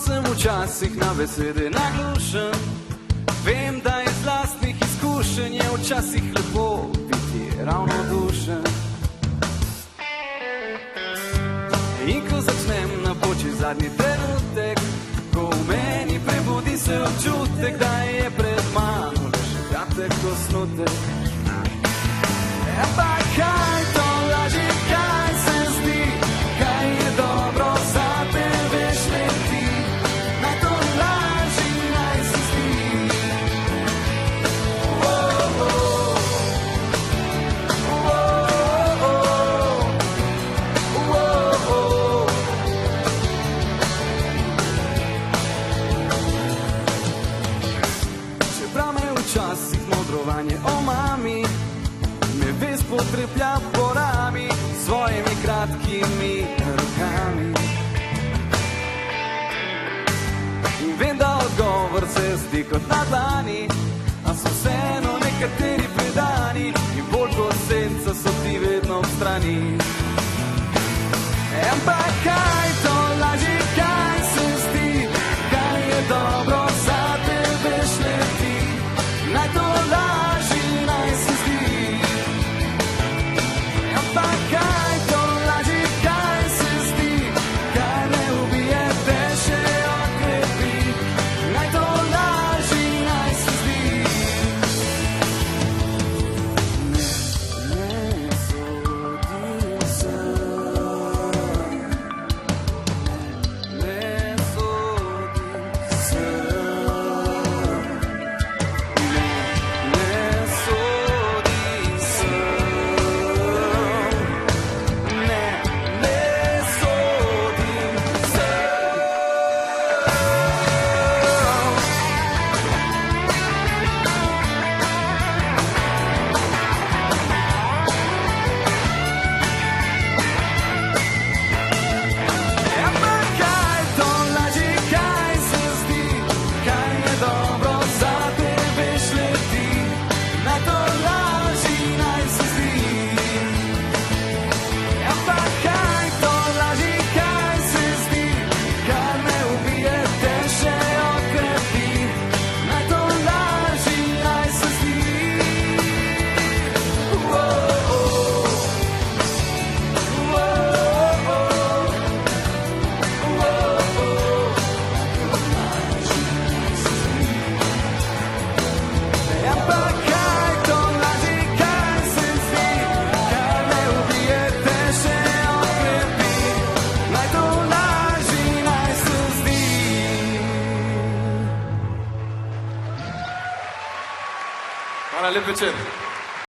sem včasih na besede naglušen. Vem, da iz lastnih izkušenj je včasih lepo biti ravnodušen. In ko začnem napoči zadnji trenutek, ko v meni prebudi se občutek, da je pred mano le še kratek osnutek. Pa kaj to laži, kaj se zdi, kaj je dobro za te, veš le ti, naj to laži, naj se zdi. Čeprav me včasih modrovanje omami, me ves potreplja po rami svojimi kratkimi rokami. In vem, da odgovor se zdi kot na dlani, a so vseeno nekateri predani in bolj kot senca so ti vedno ob strani. Ampak kaj to laži, kaj se zdi, kaj je dobro za te, veš le ti, naj to laži, naj se zdi. Pa kaj to laži, kaj se zdi, kaj ne ubije, te še okrepi, naj to laži, naj se zdi. Ne sodim sem, ne sodim sem, ne sodim sem. Hvala, lep večer.